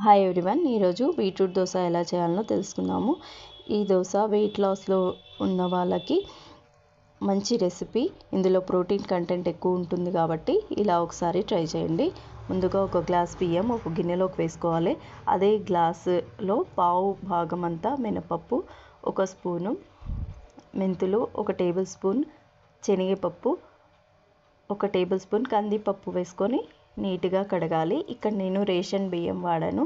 Hi everyone, ఈరోజు beetroot dosa ఎలా చేయాలో తెలుసుకుందాము. ఈ దోశ వెయిట్ లాస్లో ఉన్న వాళ్ళకి మంచి రెసిపీ. ఇందులో ప్రోటీన్ కంటెంట్ ఎక్కువ ఉంటుంది కాబట్టి ఇలా ఒకసారి ట్రై చేయండి. ముందుగా ఒక గ్లాస్ బియ్యం ఒక గిన్నెలోకి వేసుకోవాలి. అదే గ్లాసులో పావు భాగం అంతా మినపప్పు, ఒక స్పూను మెంతులు, ఒక టేబుల్ స్పూన్ శనగపప్పు, ఒక టేబుల్ స్పూన్ కందిపప్పు వేసుకొని నీట్గా కడగాలి. ఇక్కడ నేను రేషన్ బియ్యం వాడాను.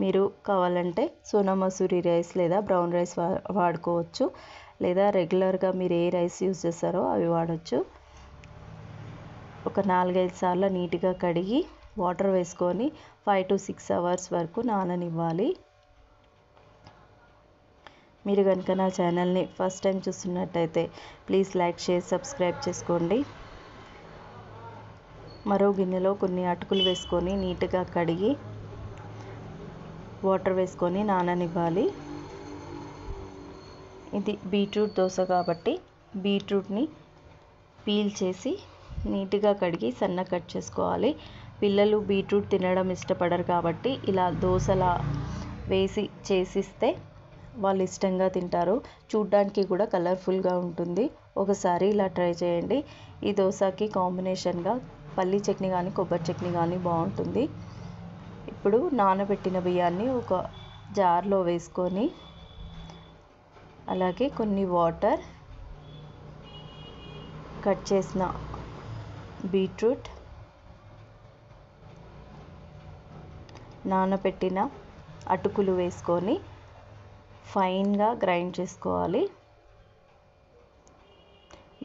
మీరు కావాలంటే సోనా మసూరి రైస్ లేదా బ్రౌన్ రైస్ వాడుకోవచ్చు, లేదా రెగ్యులర్గా మీరు ఏ రైస్ యూజ్ చేస్తారో అవి వాడచ్చు. ఒక 4-5 సార్లు నీట్గా కడిగి వాటర్ వేసుకొని 5 to 6 అవర్స్ వరకు నాననివ్వాలి. మీరు కనుక నా ఛానల్ని ఫస్ట్ టైం చూస్తున్నట్టయితే ప్లీజ్ లైక్, షేర్, సబ్స్క్రైబ్ చేసుకోండి. మరో గిన్నెలో కొన్ని అటుకులు వేసుకొని నీట్గా కడిగి వాటర్ వేసుకొని నాననివ్వాలి. ఇది బీట్రూట్ దోశ కాబట్టి బీట్రూట్ని పీల్ చేసి నీట్గా కడిగి సన్న కట్ చేసుకోవాలి. పిల్లలు బీట్రూట్ తినడం ఇష్టపడరు కాబట్టి ఇలా దోశలా వేసి చేసిస్తే వాళ్ళు ఇష్టంగా తింటారు. చూడ్డానికి కూడా కలర్ఫుల్గా ఉంటుంది. ఒకసారి ఇలా ట్రై చేయండి. ఈ దోశకి కాంబినేషన్గా పల్లీ చట్నీ కానీ కొబ్బరి చట్నీ కానీ బాగుంటుంది. ఇప్పుడు నానబెట్టిన బియ్యాన్ని ఒక జార్లో వేసుకొని అలాగే కొన్ని వాటర్, కట్ చేసిన బీట్రూట్, నానబెట్టిన అటుకులు వేసుకొని ఫైన్గా గ్రైండ్ చేసుకోవాలి.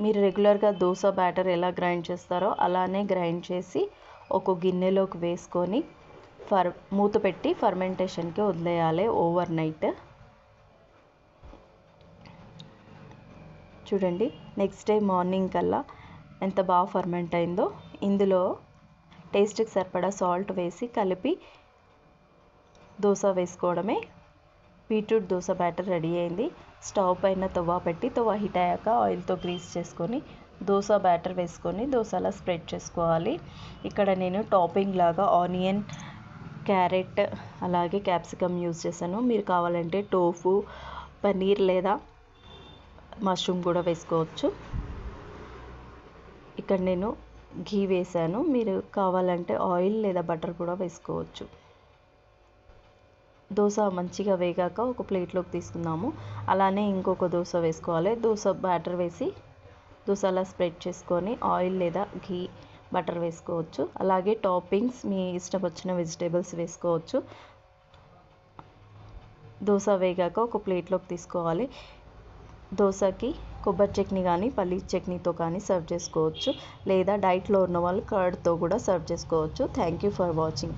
మీరు రెగ్యులర్గా దోశ బ్యాటర్ ఎలా గ్రైండ్ చేస్తారో అలానే గ్రైండ్ చేసి ఒక గిన్నెలోకి వేసుకొని మూత పెట్టి ఫర్మెంటేషన్కి వదిలేయాలి ఓవర్ నైట్. చూడండి, నెక్స్ట్ డే మార్నింగ్ కల్లా ఎంత బాగా ఫర్మెంట్ అయిందో. ఇందులో టేస్ట్కి సరిపడా సాల్ట్ వేసి కలిపి దోశ వేసుకోవడమే. బీట్రూట్ దోశ బ్యాటర్ రెడీ అయింది. స్టవ్ పైన తవ్వ పెట్టి తవ్వ హీట్ అయ్యాక ఆయిల్తో గ్రీస్ చేసుకొని దోశ బ్యాటర్ వేసుకొని దోశలా స్ప్రెడ్ చేసుకోవాలి. ఇక్కడ నేను టాపింగ్ లాగా ఆనియన్, క్యారెట్ అలాగే క్యాప్సికమ్ యూజ్ చేశాను. మీరు కావాలంటే టోఫు, పన్నీర్ లేదా మష్రూమ్ కూడా వేసుకోవచ్చు. ఇక్కడ నేను ఘీ వేసాను. మీరు కావాలంటే ఆయిల్ లేదా బటర్ కూడా వేసుకోవచ్చు. దోశ మంచిగా వేగాక ఒక ప్లేట్లోకి తీసుకుందాము. అలానే ఇంకొక దోశ వేసుకోవాలి. దోశ బ్యాటర్ వేసి దోశలా స్ప్రెడ్ చేసుకొని ఆయిల్ లేదా ఘీ, బటర్ వేసుకోవచ్చు. అలాగే టాపింగ్స్ మీ ఇష్టం వచ్చిన వెజిటేబుల్స్ వేసుకోవచ్చు. దోశ వేగాక ఒక ప్లేట్లోకి తీసుకోవాలి. దోశకి కొబ్బరి చట్నీ కానీ పల్లీ చట్నీతో కానీ సర్వ్ చేసుకోవచ్చు, లేదా డైట్లో ఉన్న వాళ్ళు కర్డ్తో కూడా సర్వ్ చేసుకోవచ్చు. Thank you for watching.